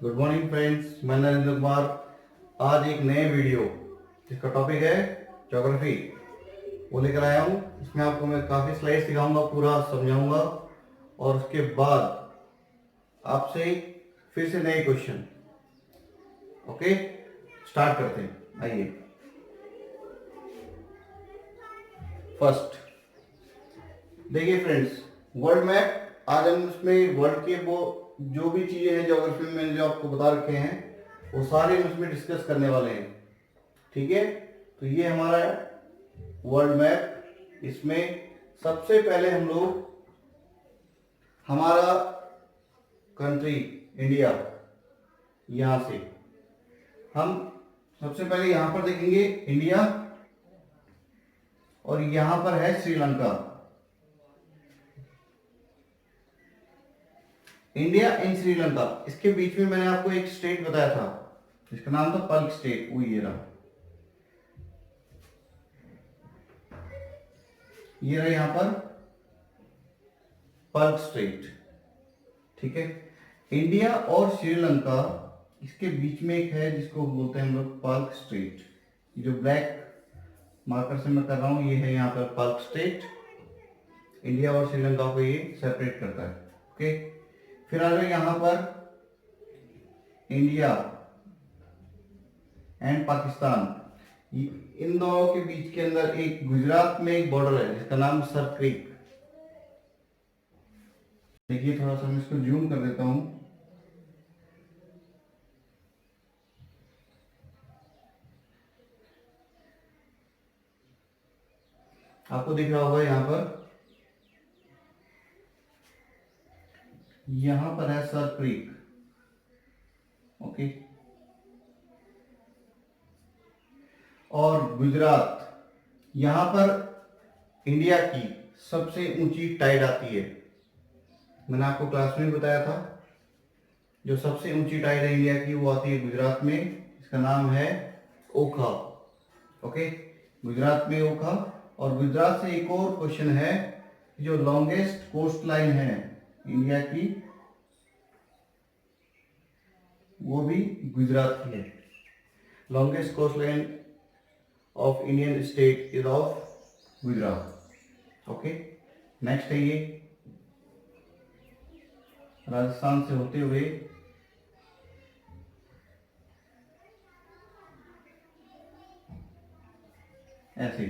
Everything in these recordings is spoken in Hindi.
गुड मॉर्निंग फ्रेंड्स, मैं नरेंद्र कुमार। आज एक नए वीडियो जिसका टॉपिक है ज्योग्राफी वो लेकर आया हूँ। इसमें आपको मैं काफ़ी स्लाइड्स दिखाऊंगा, पूरा समझाऊंगा और उसके बाद आपसे फिर से नए क्वेश्चन। ओके, स्टार्ट करते हैं। आइए, फर्स्ट देखिए फ्रेंड्स, वर्ल्ड मैप। आज हम उसमें वर्ल्ड के वो जो भी चीज़ें हैं ज्योग्राफी में मैंने जो आपको बता रखे हैं वो सारे हम उसमें डिस्कस करने वाले हैं। ठीक है, तो ये हमारा वर्ल्ड मैप। इसमें सबसे पहले हम लोग हमारा कंट्री इंडिया, यहां से हम सबसे पहले यहां पर देखेंगे इंडिया, और यहां पर है श्रीलंका। इंडिया एंड श्रीलंका, इसके बीच में मैंने आपको एक स्टेट बताया था जिसका नाम था पल्क स्टेट। वो ये रहा, ये रहा यहां पर पल्क स्टेट। ठीक है, इंडिया और श्रीलंका इसके बीच में एक है जिसको बोलते हैं हम लोग पल्क स्टेट। ये जो ब्लैक मार्कर से मैं कर रहा हूं ये है यहाँ पर पल्क स्टेट। इंडिया और श्रीलंका को ये सेपरेट करता है। ओके, फिर आ जाओ यहाँ पर इंडिया एंड पाकिस्तान। इन दोनों के बीच के अंदर एक गुजरात में एक बॉर्डर है जिसका नाम सर क्रीक। देखिए, थोड़ा सा मैं इसको जूम कर देता हूं। आपको दिख रहा होगा यहां पर है सर क्रीक। ओके, और गुजरात, यहां पर इंडिया की सबसे ऊंची टाइड आती है। मैंने आपको क्लास में बताया था जो सबसे ऊंची टाइड है इंडिया की वो आती है गुजरात में। इसका नाम है ओखा। ओके, गुजरात में ओखा। और गुजरात से एक और क्वेश्चन है, जो लॉन्गेस्ट कोस्ट लाइन है इंडिया की वो भी गुजरात की है। Longest coast line of Indian state is of Gujarat. Okay, next है ये राजस्थान से होते हुए ऐसे।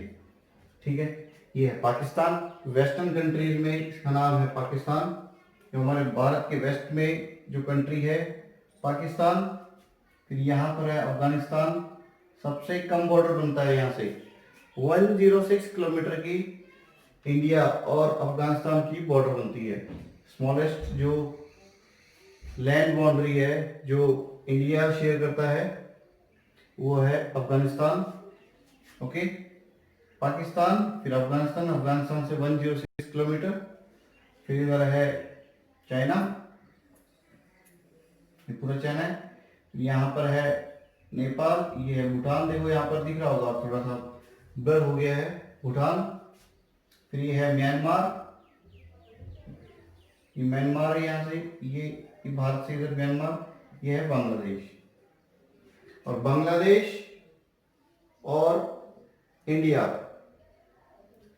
ठीक है, ये है पाकिस्तान। वेस्टर्न कंट्रीज में इसका नाम है पाकिस्तान। जो हमारे भारत के वेस्ट में जो कंट्री है पाकिस्तान। फिर यहाँ पर है अफगानिस्तान, सबसे कम बॉर्डर बनता है यहाँ से 106 किलोमीटर की इंडिया और अफगानिस्तान की बॉर्डर बनती है। स्मॉलेस्ट जो लैंड बाउंड्री है जो इंडिया शेयर करता है वो है अफगानिस्तान। ओके, पाकिस्तान, फिर अफगानिस्तान, अफगानिस्तान से 106 किलोमीटर। फिर इधर है चाइना, ये पूरा चाइना है। यहाँ पर है नेपाल, ये है भूटान। देखो यहाँ पर दिख रहा होगा, थोड़ा सा ब्लर हो गया है भूटान। फिर ये है म्यांमार, ये म्यांमार है यहाँ से, ये भारत से इधर म्यांमार। ये है बांग्लादेश, और बांग्लादेश और इंडिया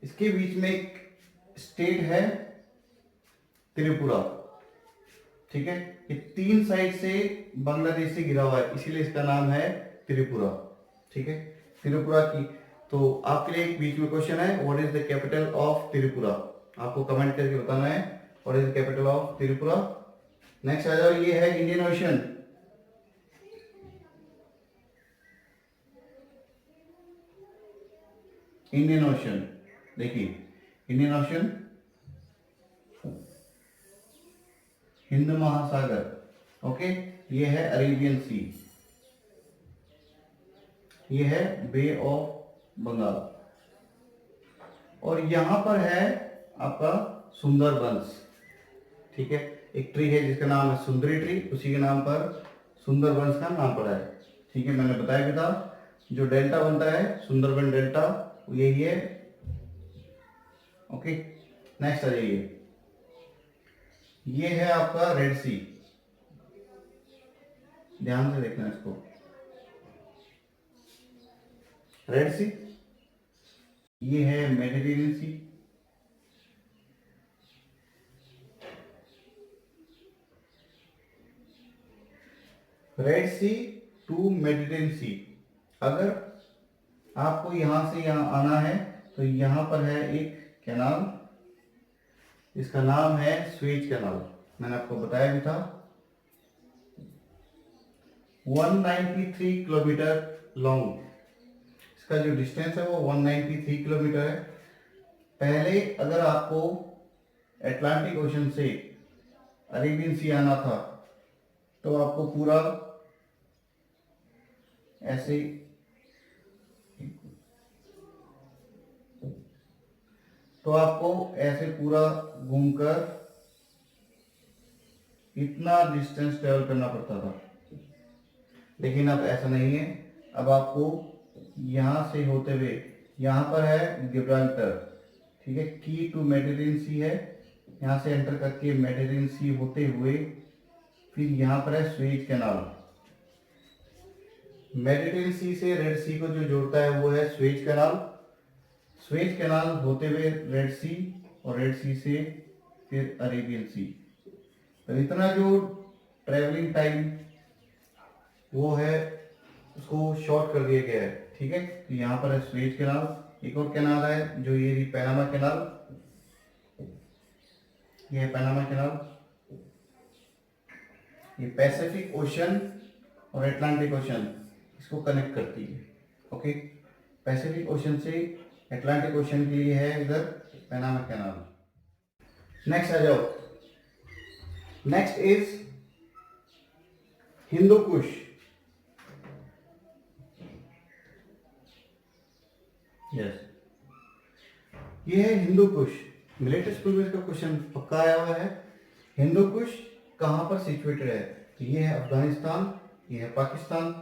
इसके बीच में एक स्टेट है त्रिपुरा। ठीक है, ये तीन साइड से बांग्लादेश से घिरा हुआ है, इसीलिए इसका नाम है त्रिपुरा। ठीक है, त्रिपुरा की। तो आपके लिए एक बीच में क्वेश्चन है, what is the capital of Tripura. आपको कमेंट करके बताना है what is the capital of Tripura. Next आ जाओ, ये है इंडियन ओशन। इंडियन ओशन, देखिए इंडियन ओशन, हिंद महासागर। ओके, ये है अरेबियन सी, ये है बे ऑफ बंगाल, और यहां पर है आपका सुंदरबंस। ठीक है, एक ट्री है जिसका नाम है सुंदरी ट्री, उसी के नाम पर सुंदरबंस का नाम पड़ा है। ठीक है, मैंने बताया भी था जो डेल्टा बनता है सुंदरबन डेल्टा यही है। ओके, नेक्स्ट आ जाइए, ये है आपका रेड सी। ध्यान से देखना इसको। रेड सी, ये है Mediterranean Sea, Red Sea to Mediterranean Sea. अगर आपको यहां से यहां आना है तो यहां पर है एक कैनाल, इसका नाम है स्वेज कैनाल, मैंने आपको बताया भी था। 193 किलोमीटर लॉन्ग, इसका जो डिस्टेंस है वो 193 किलोमीटर है। पहले अगर आपको अटलांटिक ओशन से अरेबियन सी आना था तो आपको पूरा ऐसे पूरा घूमकर इतना डिस्टेंस ट्रेवल करना पड़ता था, लेकिन अब ऐसा नहीं है। अब आपको यहां से होते हुए, यहां पर है गिब्राल्टर, ठीक है, की टू मेडिटेरेनियन सी है, यहां से एंटर करके मेडिटेरेनियन सी होते हुए फिर यहां पर है स्वेज कैनाल। मेडिटेरेनियन सी से रेड सी को जो जोड़ता है वो है स्वेज कैनाल, स्वेज कैनाल होते हुए रेड सी, और रेड सी से फिर अरेबियन सी। तो इतना जो ट्रेवलिंग टाइम वो है उसको शॉर्ट कर दिया गया है, ठीक है। तो यहाँ पर है स्वेज कैनाल, एक और कैनाल है जो ये पैनामा कैनाल, ये है पैनामा कैनाल, ये पैसिफिक ओशन और अटलांटिक ओशन इसको कनेक्ट करती है। ओके, पैसिफिक ओशन से अटलांटिक ओशन के लिए है इधर पैनामा कैनाल। नेक्स्ट आ जाओ, next is Hindu Kush. Yes, ये है हिंदू कुश। लेटेस्ट स्कूल में इसका क्वेश्चन पक्का आया हुआ है। हिंदू कुश कहां पर सिचुएटेड है? तो ये है अफगानिस्तान, ये है पाकिस्तान।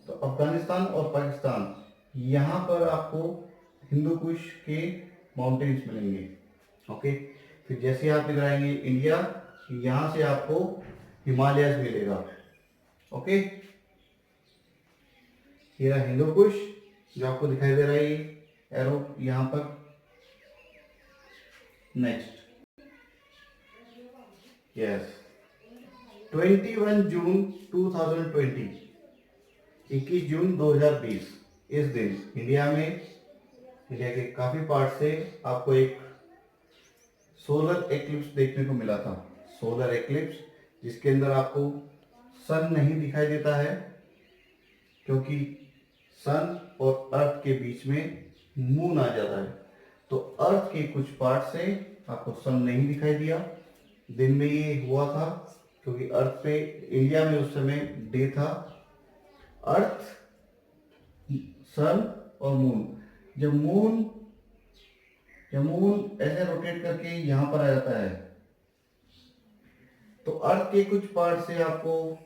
तो अफगानिस्तान और पाकिस्तान, यहां पर आपको हिंदू कुश के माउंटेन्स मिलेंगे। ओके, फिर जैसे आप इधर आएंगे इंडिया, यहां से आपको हिमालयस मिलेगा। ओके, ये रहा हिंदू कुश जो आपको दिखाई दे रहा है एरो यहां पर। नेक्स्ट, यस, 21 जून 2020, 21 जून 2020, इस दिन इंडिया के काफी पार्ट से आपको एक सोलर एक्लिप्स देखने को मिला था। सोलर एक्लिप्स जिसके अंदर आपको सन नहीं दिखाई देता है, क्योंकि सन और अर्थ के बीच में मून आ जाता है। तो अर्थ के कुछ पार्ट से आपको सन नहीं दिखाई दिया। दिन में ये हुआ था क्योंकि अर्थ पे, इंडिया में उस समय डे था। अर्थ, सन और मून, जब मून ऐसे रोटेट करके यहां पर आ जाता है तो अर्थ के कुछ पार्ट से आपको,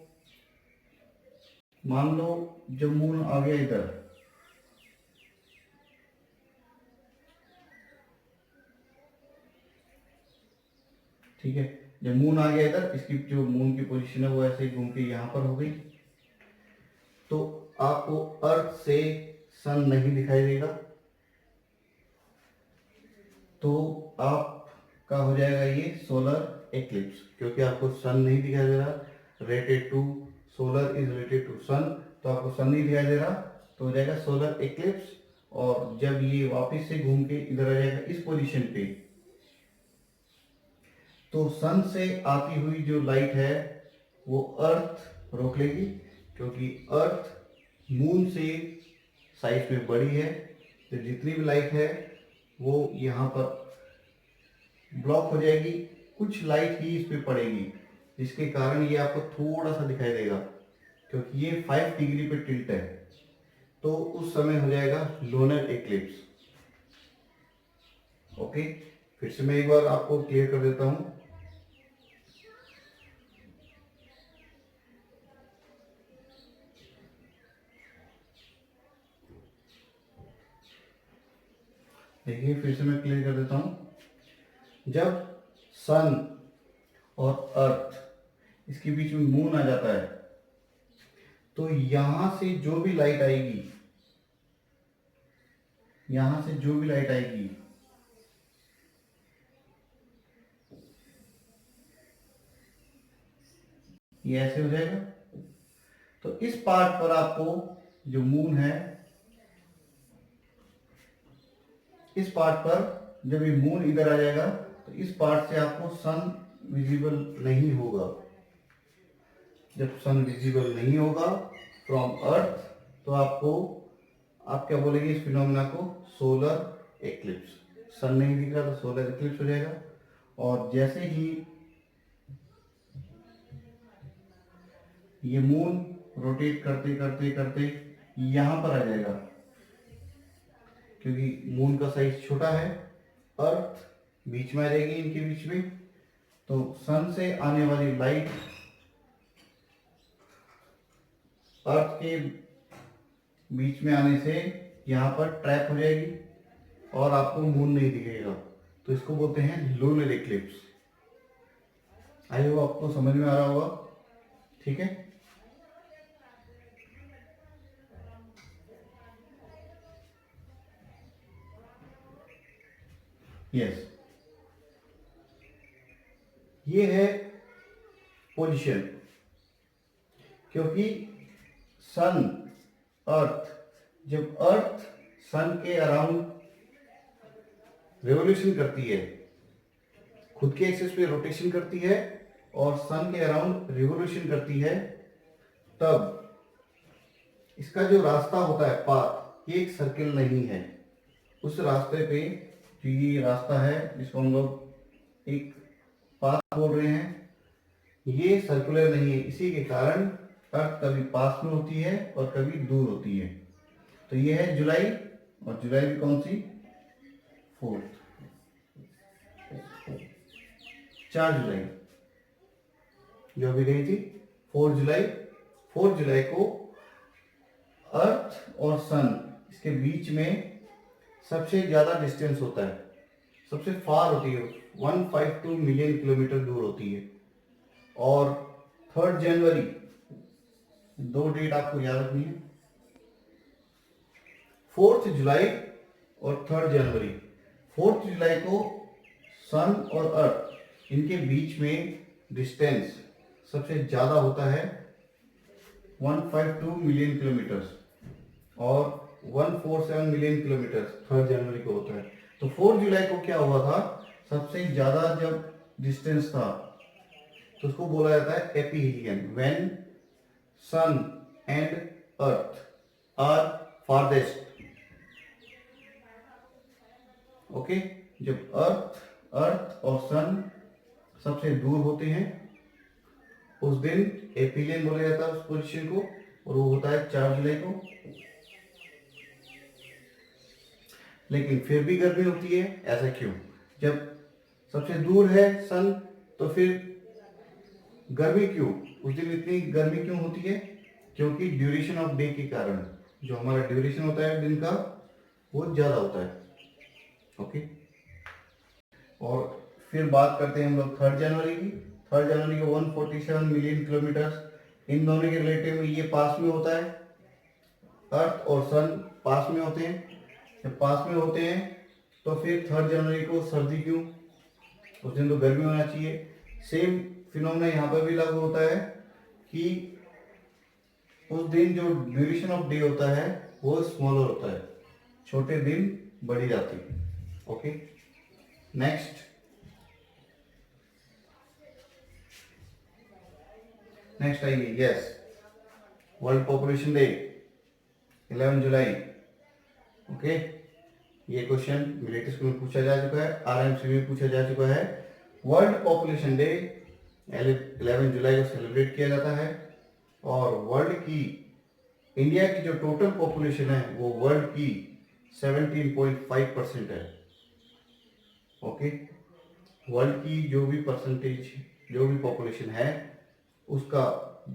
मान लो जब मून आ गया इधर, ठीक है, जब मून आ गया इधर, इसकी जो मून की पोजीशन है वो ऐसे घूम के यहां पर हो गई, तो आपको अर्थ से सन नहीं दिखाई देगा। तो आपका हो जाएगा ये सोलर एक्लिप्स, क्योंकि आपको सन नहीं दिखाई दे रहा। Related to solar is related to sun, तो आपको सन नहीं दिखाई दे रहा, तो हो जाएगा सोलर एक्लिप्स। और जब ये वापस से घूम के इधर आ जाएगा इस पोजीशन पे, तो सन से आती हुई जो लाइट है वो अर्थ रोक लेगी, क्योंकि अर्थ मून से साइज में बड़ी है। तो जितनी भी लाइट है वो यहाँ पर ब्लॉक हो जाएगी, कुछ लाइट ही इस पे पड़ेगी, जिसके कारण ये आपको थोड़ा सा दिखाई देगा, क्योंकि ये 5 डिग्री पे टिल्ट है। तो उस समय हो जाएगा लूनर एक्लिप्स। ओके, फिर से मैं एक बार आपको क्लियर कर देता हूं। देखिए, फिर से मैं क्लियर कर देता हूं। जब सन और अर्थ इसके बीच में मून आ जाता है, तो यहां से जो भी लाइट आएगी, यहां से जो भी लाइट आएगी ये ऐसे हो जाएगा। तो इस पार्ट पर आपको जो मून है, इस पार्ट पर जब ये मून इधर आ जाएगा तो इस पार्ट से आपको सन विजिबल नहीं होगा। जब सन विजिबल नहीं होगा फ्रॉम अर्थ, तो आपको, आप क्या बोलेंगे इस फिनोमेना को? Solar eclipse. सन नहीं दिख रहा तो सोलर एक्लिप्स हो जाएगा। और जैसे ही ये मून रोटेट करते करते करते यहां पर आ जाएगा, क्योंकि मून का साइज छोटा है, अर्थ बीच में आ जाएगी इनके बीच में, तो सन से आने वाली लाइट अर्थ के बीच में आने से यहाँ पर ट्रैप हो जाएगी और आपको मून नहीं दिखेगा। तो इसको बोलते हैं लूनर इक्लिप्स। आई होप आपको समझ में आ रहा होगा। ठीक है, यस, ये है पोजीशन। क्योंकि सन, अर्थ, जब अर्थ सन के अराउंड रेवोल्यूशन करती है, खुद के एक्सिस पे रोटेशन करती है और सन के अराउंड रिवोल्यूशन करती है, तब इसका जो रास्ता होता है, पाथ, ये एक सर्किल नहीं है। उस रास्ते पे जो ये रास्ता है जिसको हम लोग एक पाथ बोल रहे हैं, ये सर्कुलर नहीं है। इसी के कारण अर्थ कभी पास में होती है और कभी दूर होती है। तो ये है जुलाई, और जुलाई भी कौन सी? 4, 4 जुलाई जो अभी गई थी, 4 जुलाई। 4 जुलाई को अर्थ और सन इसके बीच में सबसे ज्यादा डिस्टेंस होता है, सबसे फार होती है, 152 मिलियन किलोमीटर दूर होती है। और 3 जनवरी, दो डेट आपको याद रखनी है, 4 जुलाई और 3 जनवरी। 4 जुलाई को सन और अर्थ इनके बीच में डिस्टेंस सबसे ज्यादा होता है, 152 मिलियन किलोमीटर, और 147 मिलियन किलोमीटर 3 जनवरी को होता है। तो 4 जुलाई को क्या हुआ था, सबसे ज्यादा जब डिस्टेंस था तो उसको बोला जाता है aphelion, when sun and earth are farthest. Okay, जब अर्थ और सन सबसे दूर होते हैं उस दिन एपीलियन बोला जाता है उस पोजीशन को, और वो होता है 4 जुलाई को। लेकिन फिर भी गर्मी होती है, ऐसा क्यों? जब सबसे दूर है सन तो फिर गर्मी क्यों? उस दिन इतनी गर्मी क्यों होती है? क्योंकि ड्यूरेशन ऑफ डे के कारण, जो हमारा ड्यूरेशन होता है दिन का, वो ज्यादा होता है। ओके, और फिर बात करते हैं हम लोग 3 जनवरी की। 3 जनवरी को 147 मिलियन किलोमीटर, इन दोनों के रिलेटिव में ये पास में होता है, अर्थ और सन पास में होते हैं। जब पास में होते हैं तो फिर 3 जनवरी को सर्दी क्यों? उस दिन तो गर्मी होना चाहिए। सेम फिनोमेना यहाँ पर भी लागू होता है कि उस दिन जो ड्यूरेशन ऑफ डे होता है वो स्मॉलर होता है, छोटे दिन बड़ी रातें। ओके, नेक्स्ट आइए, यस, वर्ल्ड पॉपुलेशन डे 11 जुलाई। ओके, ये क्वेश्चन लेटेस्ट में पूछा जा चुका है, आरएमसी में पूछा जा चुका है। वर्ल्ड पॉपुलेशन डे 11 जुलाई को सेलिब्रेट किया जाता है, और वर्ल्ड की, इंडिया की जो टोटल पॉपुलेशन है वो वर्ल्ड की 17.5% है। ओके, वर्ल्ड की जो भी परसेंटेज, जो भी पॉपुलेशन है, उसका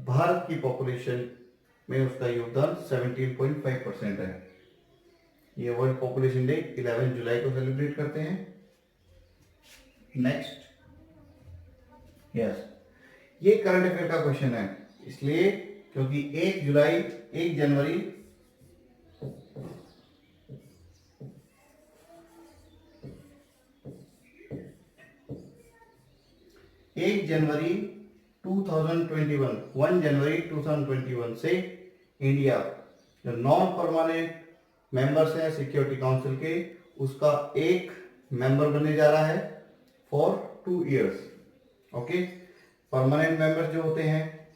भारत की पॉपुलेशन में उसका योगदान 17.5% है। ये वर्ल्ड पॉपुलेशन डे 11 जुलाई को सेलिब्रेट करते हैं। नेक्स्ट, यस, ये करंट अफेयर का क्वेश्चन है, इसलिए क्योंकि 1 जनवरी 1 जनवरी 2021 से इंडिया जो नॉन परमानेंट मेंबर्स हैं सिक्योरिटी काउंसिल के, उसका एक मेंबर बनने जा रहा है for 2 years. Okay, permanent member जो होते हैं,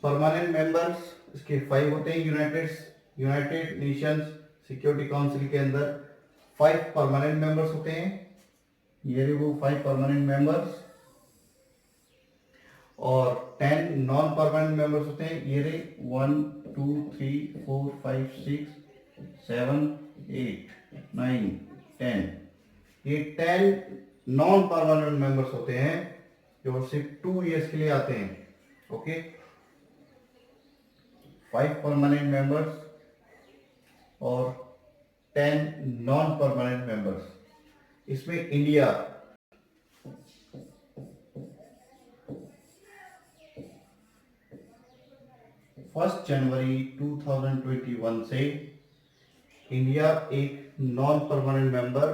परमानेंट मेंबर्स इसके 5 होते हैं। यूनाइटेड नेशंस सिक्योरिटी काउंसिल के अंदर 5 परमानेंट मेंबर्स होते हैं। ये रहे वो 5 परमानेंट मेंबर्स, और 10 नॉन परमानेंट मेंबर्स होते हैं। ये रहे 1 2 3 4 5 6 7 8 9 10। ये 10 नॉन परमानेंट मेंबर्स होते हैं जो सिर्फ 2 इयर्स के लिए आते हैं। ओके, 5 परमानेंट मेंबर्स और 10 नॉन परमानेंट मेंबर्स। इसमें इंडिया 1 जनवरी 2021 से इंडिया एक non permanent member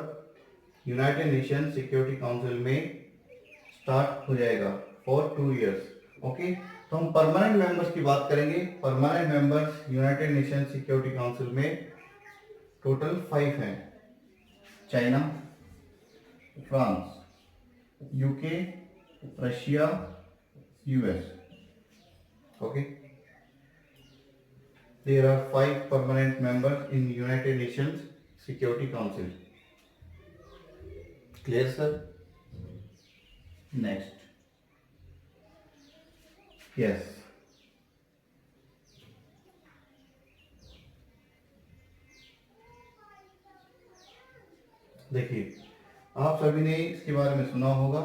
United nation security council में स्टार्ट हो जाएगा फॉर 2 इयर्स। ओके, तो हम परमानेंट मेंबर्स की बात करेंगे। Permanent members United nation security council में टोटल 5 हैं। China, France, UK, Russia, US. Okay, there are 5 permanent members in United Nations Security Council. Clear, sir? Next. Yes. देखिए, आप सभी ने इसके बारे में सुना होगा,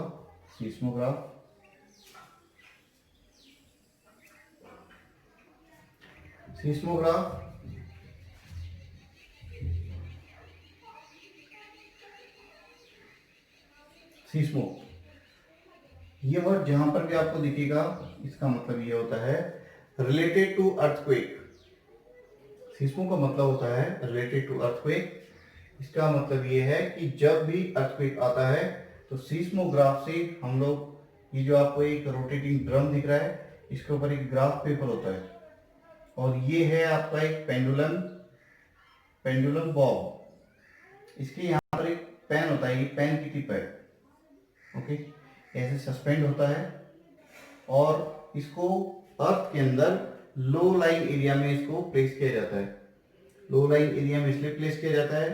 सीस्मोग्राफ। सीस्मोग्राफ सीस्मो, ये वर्ड जहां पर भी आपको दिखेगा इसका मतलब ये होता है रिलेटेड टू अर्थक्वेक। सीस्मो का मतलब होता है रिलेटेड टू अर्थक्वेक। इसका मतलब ये है कि जब भी अर्थक्वेक आता है तो सीस्मोग्राफ से हम लोग, ये जो आपको एक रोटेटिंग ड्रम दिख रहा है, इसके ऊपर एक ग्राफ पेपर होता है, और ये है आपका एक पेंडुलम बॉब। इसके यहाँ पर एक पेन होता है, ये पेन की टिप है। ओके, ऐसे सस्पेंड होता है, और इसको अर्थ के अंदर लो लाइंग एरिया में इसको प्लेस किया जाता है। लो लाइंग एरिया में इसलिए प्लेस किया जाता है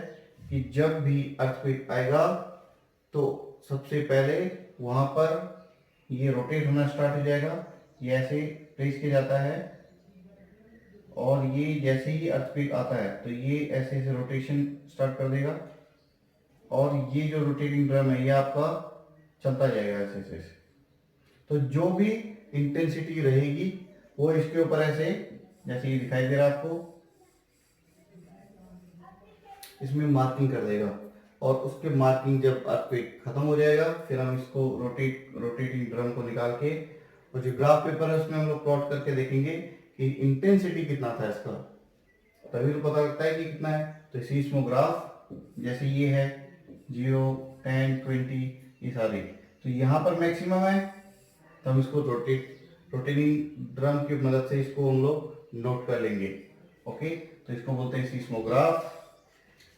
कि जब भी अर्थक्वेक आएगा तो सबसे पहले वहां पर ये रोटेट होना स्टार्ट हो जाएगा। ये ऐसे प्लेस किया जाता है, और ये जैसे ही अर्थक्वेक आता है तो ये ऐसे ऐसे रोटेशन स्टार्ट कर देगा, और ये जो रोटेटिंग ड्रम है ये आपका चलता जाएगा ऐसे ऐसे। तो जो भी इंटेंसिटी रहेगी वो इसके ऊपर ऐसे, जैसे ये दिखाई दे रहा है आपको, इसमें मार्किंग कर देगा, और उसके मार्किंग जब अर्थक्वेक खत्म हो जाएगा फिर हम इसको रोटेटिंग ड्रम को निकाल के, और जो ग्राफ पेपर है उसमें हम लोग प्लॉट करके देखेंगे कि इंटेंसिटी कितना था इसका, तभी तो पता लगता है कि कितना है। तो सीस्मोग्राफ जैसे ये है 0 10 20 ये सारे, तो यहाँ पर मैक्सिमम है, तो हम इसको रोटेटिंग ड्रम की मदद से इसको हम लोग नोट कर लेंगे। ओके, तो इसको बोलते हैं seismograph.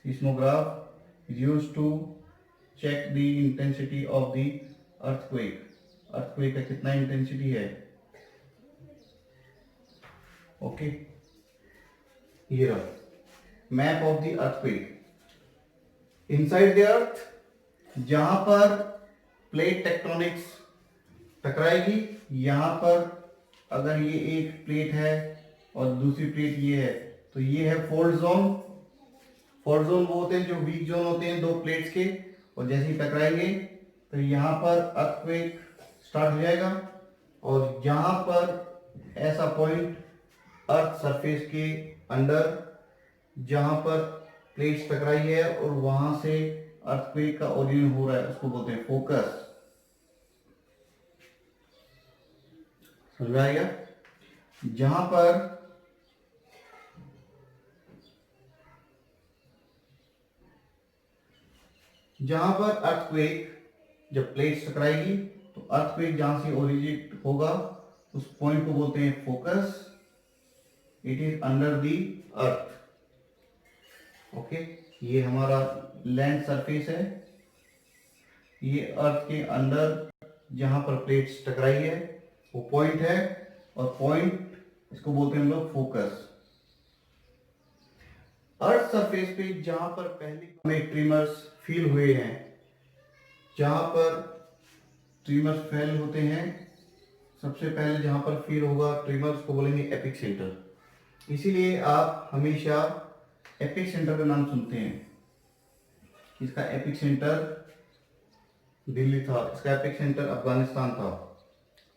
Seismograph is used to check the intensity of the earthquake. Earthquake का कितना इंटेंसिटी है। ओके, ये रहा map of the earthquake. Inside the earth, जहां पर प्लेट टेक्टोनिक्स टकराएगी, यहां पर अगर ये एक प्लेट है और दूसरी प्लेट ये है, तो ये है फोल्ड जोन। फोल्ड जोन वो होते हैं जो वीक जोन होते हैं दो प्लेट्स के, और जैसे ही टकराएंगे तो यहाँ पर अर्थक्वेक स्टार्ट हो जाएगा, और यहाँ पर ऐसा पॉइंट अर्थ सरफेस के अंडर जहां पर प्लेट्स टकराई है और वहां से अर्थक्वेक का ओरिजिन हो रहा है, उसको बोलते हैं फोकस। समझ में आ गया? जहां पर अर्थक्वेक, जब प्लेट्स टकराएगी तो अर्थक्वेक जहां से ओरिजिनेट होगा उस पॉइंट को बोलते हैं focus. It is under the earth. Okay, ये हमारा लैंड सरफेस है, ये अर्थ के अंदर जहां पर प्लेट्स टकराई है वो पॉइंट है, और पॉइंट इसको बोलते हैं हम लोग फोकस। अर्थ सरफेस पे जहां पर पहले हमें ट्रिमर्स फील हुए हैं, जहां पर ट्रिमर्स फेल होते हैं, सबसे पहले जहां पर फील होगा ट्रिमर्स को बोलेंगे एपिक सेंटर। इसीलिए आप हमेशा एपिक सेंटर का नाम सुनते हैं। इसका एपिक सेंटर दिल्ली था, इसका एपिक सेंटर अफगानिस्तान था।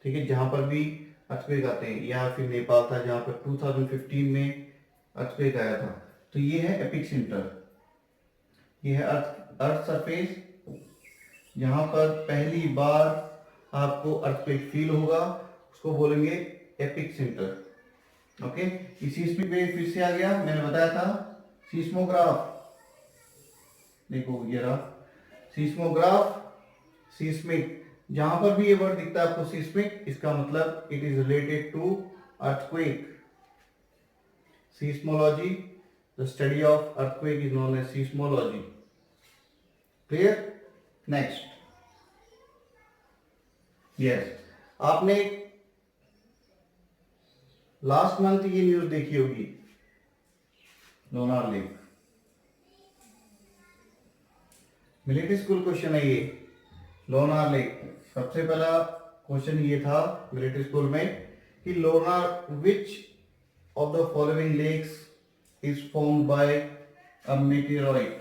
ठीक है, जहां पर भी अर्थक्वेक आते हैं, या फिर नेपाल था जहां पर 2015 में अर्थक्वेक आया था। तो ये है एपिक सेंटर, ये है अर्थ सरफेस जहां पर पहली बार आपको अर्थक्वेक फील होगा, उसको बोलेंगे एपिक सेंटर। ओके, इस सीस्मिक वेव फिर से आ गया, मैंने बताया था सीस्मोग्राफ। देखो ये रहा सीस्मोग्राफ, सीस्मिक, जहां पर भी ये वर्ड दिखता है आपको सीस्मिक, इसका मतलब it is related to earthquake. Seismology, the study of earthquake is known as seismology. Clear? Next, yes, आपने लास्ट मंथ ये न्यूज देखी होगी, Lonar lake. Military school question है ये, लोनार लेक। सबसे पहला क्वेश्चन ये था मिलिट्री स्कूल में कि Lonar, which of the following lakes is formed by a meteoroid.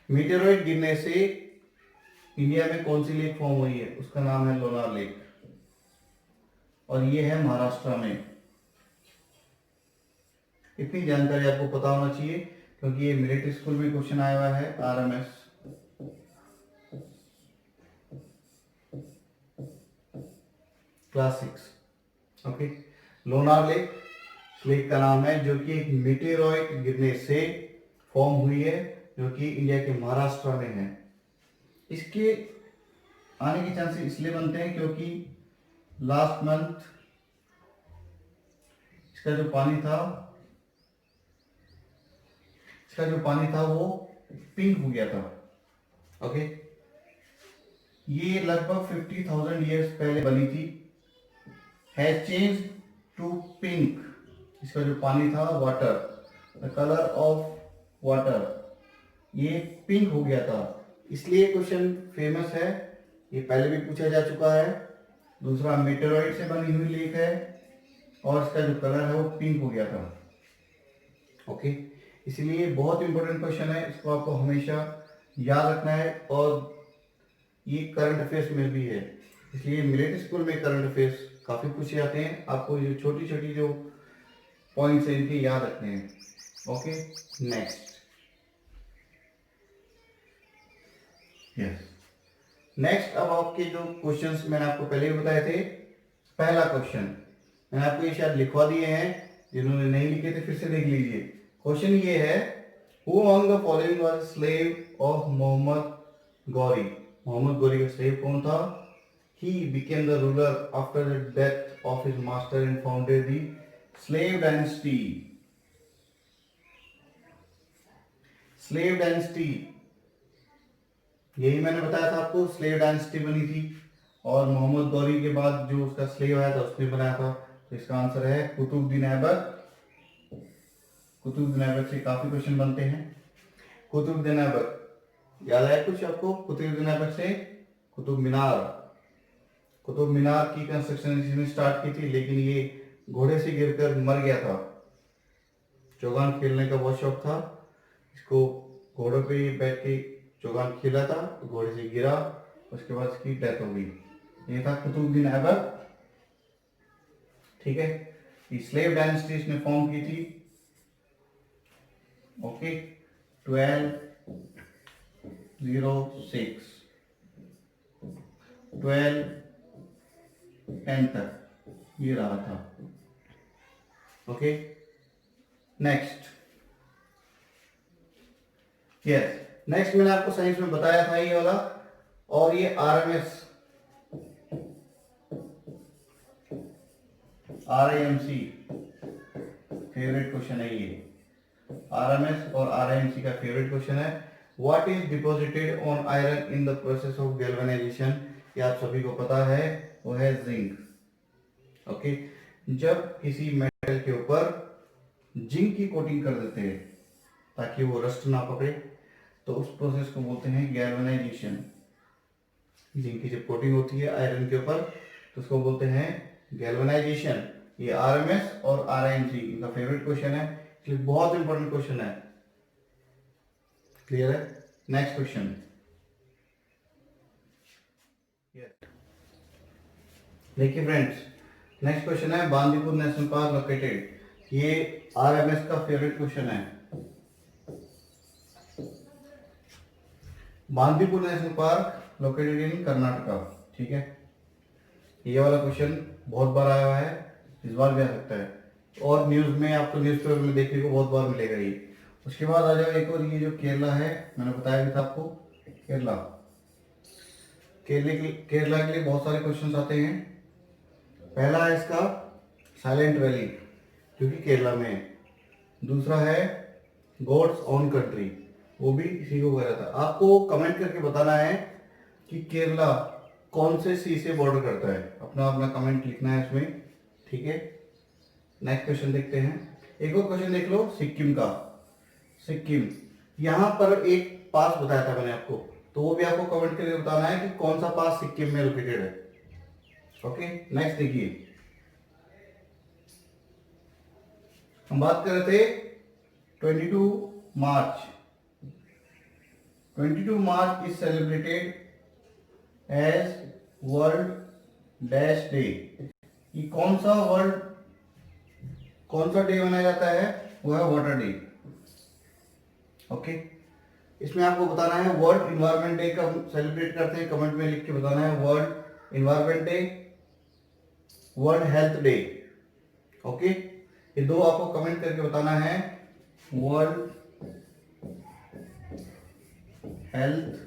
Meteoroid गिरने से इंडिया में कौन सी लेक फॉर्म हुई है, उसका नाम है लोनार लेक, और ये है महाराष्ट्र में। इतनी जानकारी आपको पता होना चाहिए क्योंकि ये मिलिट्री स्कूल में क्वेश्चन आया हुआ है, RMS class 6। Okay, Lonar lake का नाम है, जो कि एक मीटेरोइड गिरने से फॉर्म हुई है, जो कि इंडिया के महाराष्ट्र में है। इसके आने के चांसेस इसलिए बनते हैं क्योंकि लास्ट मंथ इसका जो पानी था वो पिंक हो गया था। ओके, ये लगभग 50,000 ईयर्स पहले बनी थी, हैज चेंज टू पिंक। इसका जो पानी था water, the colour of water, ये पिंक हो गया था, इसलिए क्वेश्चन फेमस है। ये पहले भी पूछा जा चुका है। दूसरा, मीटेरोइड से बनी हुई लेक है और इसका जो कलर है वो पिंक हो गया था। ओके, इसलिए बहुत इंपॉर्टेंट क्वेश्चन है, इसको आपको हमेशा याद रखना है, और ये करंट अफेयर्स में भी है, इसलिए मिलिट्री स्कूल में करंट अफेयर्स काफी पूछे जाते हैं। आपको ये छोटी छोटी जो पॉइंट्स हैं इनके याद रखने हैं। ओके, नेक्स्ट, यस, नेक्स्ट, अब आपके जो क्वेश्चंस मैंने आपको पहले भी बताए थे। पहला क्वेश्चन मैंने आपको ये शायद लिखवा दिए हैं, जिन्होंने नहीं लिखे थे फिर से देख लीजिए। क्वेश्चन ये है, who among the following was slave of Mohammad Ghori. Mohammad Ghori का स्लेव कौन था? He became the ruler after the death of his master and founded the slave dynasty. Slave dynasty, यही मैंने बताया था आपको, स्लेव डायनेस्टी बनी थी, और मोहम्मद गौरी के बाद जो उसका स्लेव आया था उसने बनाया था। तो इसका आंसर है कुतुबुद्दीन ऐबक। कुतुबुद्दीन ऐबक से काफी क्वेश्चन बनते हैं। कुतुबुद्दीन ऐबक याद है कुछ आपको? कुतुबुद्दीन ऐबक से कुतुब मीनार की कंस्ट्रक्शन इसने स्टार्ट की थी, लेकिन ये घोड़े से गिरकर मर गया था। चौगान खेलने का बहुत शौक था इसको, घोड़ों पे बैठ के चौगान खेला था, तो घोड़े से गिरा, उसके बाद इसकी डेथ हो गई। ये था कुतुबुद्दीन ऐबक। ठीक है, ये स्लेव डायनेस्टी इसने फॉर्म की थी। ओके, 1206 10 तक ये रहा था। Okay, next. यस, नेक्स्ट मैंने आपको साइंस में बताया था ये वाला, और ये आरएमएस आरएमसी फेवरेट क्वेश्चन है ये। आरएमएस और आरएमसी का फेवरेट क्वेश्चन है। What is deposited on iron in the process of galvanisation, ये आप सभी को पता है, वो है जिंक। ओके, जब किसी मेटल के ऊपर जिंक की कोटिंग कर देते हैं ताकि वो रस्ट ना पकड़े, तो उस प्रोसेस को बोलते हैं गैल्वेनाइजेशन। जिंक की जब कोटिंग होती है आयरन के ऊपर तो उसको बोलते हैं गैल्वेनाइजेशन। ये आरएमएस और आरएमसी इनका फेवरेट क्वेश्चन है, इसलिए बहुत इंपॉर्टेंट क्वेश्चन है। क्लियर है? Next question. देखिए फ्रेंड्स, नेक्स्ट क्वेश्चन है बांदीपुर नेशनल पार्क लोकेटेड। ये आरएमएस का फेवरेट क्वेश्चन है। Bandipur national park located in Karnataka. ठीक है, ये वाला क्वेश्चन बहुत बार आया हुआ है, इस बार भी आ सकता है, और न्यूज में आपको न्यूज़पेपर में देखने को बहुत बार मिलेगा ये। उसके बाद आ जाओ एक और, ये जो केरला है, मैंने बताया भी था आपको, केरला। केरला के लिए बहुत सारे क्वेश्चन आते हैं। पहला है इसका साइलेंट वैली, जो कि केरला में है। दूसरा है गॉड्स ओन कंट्री, वो भी इसी को कह रहा था। आपको कमेंट करके बताना है कि केरला कौन से सी से बॉर्डर करता है, अपना अपना कमेंट लिखना है इसमें। ठीक है, नेक्स्ट क्वेश्चन देखते हैं। एक और क्वेश्चन देख लो सिक्किम का। सिक्किम, यहाँ पर एक पास बताया था मैंने आपको, तो वो भी आपको कमेंट करके बताना है कि कौन सा पास सिक्किम में लोकेटेड है। ओके, नेक्स्ट देखिए, हम बात कर रहे थे 22 मार्च। 22 March is celebrated as world dash day. ये कौन सा डे मनाया जाता है? वो है वाटर डे। ओके, इसमें आपको बताना है वर्ल्ड इन्वायरमेंट डे कब सेलिब्रेट करते हैं, कमेंट में लिख के बताना है। World environment day, world health day. Okay, ये दो आपको कमेंट करके बताना है। वर्ल्ड हेल्थ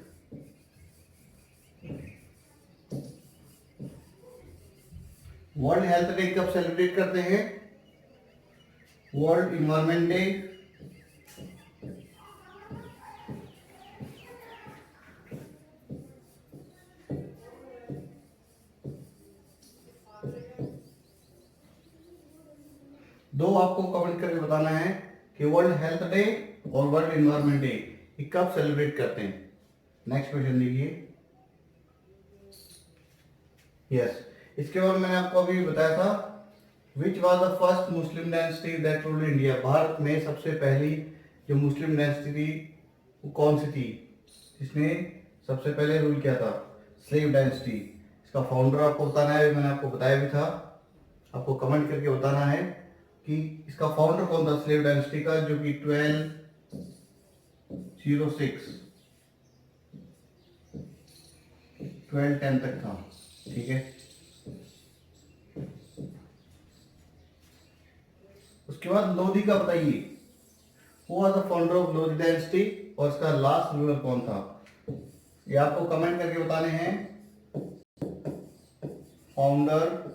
डे कब सेलिब्रेट करते हैं? वर्ल्ड इन्वायरमेंट डे दो आपको कमेंट करके बताना है कि वर्ल्ड हेल्थ डे और वर्ल्ड इन्वायरमेंट डे ये कब सेलिब्रेट करते हैं। नेक्स्ट क्वेश्चन देखिए। यस, इसके बाद मैंने आपको अभी बताया था which was the first Muslim dynasty that ruled India. Bharat में सबसे पहली जो मुस्लिम डायनेस्टी थी वो कौन सी थी, जिसने सबसे पहले रूल किया था? Slave dynasty. इसका फाउंडर आपको बताना है, मैंने आपको बताया भी था। आपको कमेंट करके बताना है कि इसका फाउंडर कौन था स्लेव डायनेस्टी का, जो कि 1210 तक था। ठीक है, उसके बाद लोधी का बताइए, who was the founder of Lodhi dynasty, और इसका लास्ट रूलर कौन था? ये आपको कमेंट करके बताने हैं। फाउंडर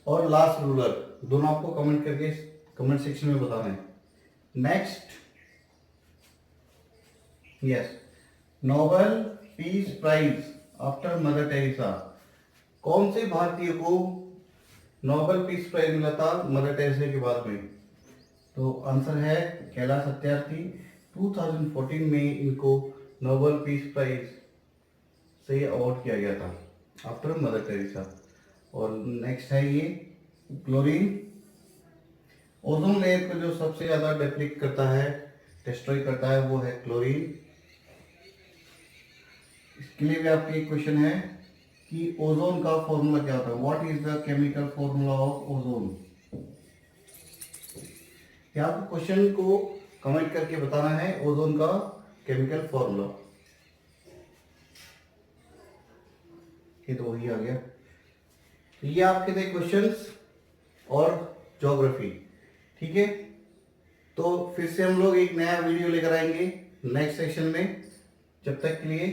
और लास्ट रूलर, दोनों आपको कमेंट करके कमेंट सेक्शन में बताना है। Next, yes, Nobel peace prize after Mother Teresa. कौन से भारतीय को नोबेल पीस प्राइज मिला था मदर टेरेसा के बाद में? तो आंसर है कैलाश सत्यार्थी। 2014 में इनको नोबेल पीस प्राइज से अवार्ड किया गया था आफ्टर मदर टेरेसा। और नेक्स्ट है ये क्लोरीन। ओजोन लेयर को जो सबसे ज्यादा डिप्लीट करता है, डिस्ट्रॉय करता है, वो है क्लोरीन। इसके लिए भी आपके एक क्वेश्चन है कि ओजोन का फॉर्मूला क्या होता है, what is the chemical formula of ozone. क्या आपको क्वेश्चन को कमेंट करके बताना है ओजोन का केमिकल फॉर्मूला। ये तो वही आ गया। तो ये आपके थे क्वेश्चंस और ज्योग्राफी, ठीक है। तो फिर से हम लोग एक नया वीडियो लेकर आएंगे नेक्स्ट सेक्शन में। जब तक के लिए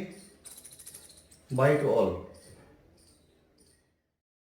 बाय टू ऑल।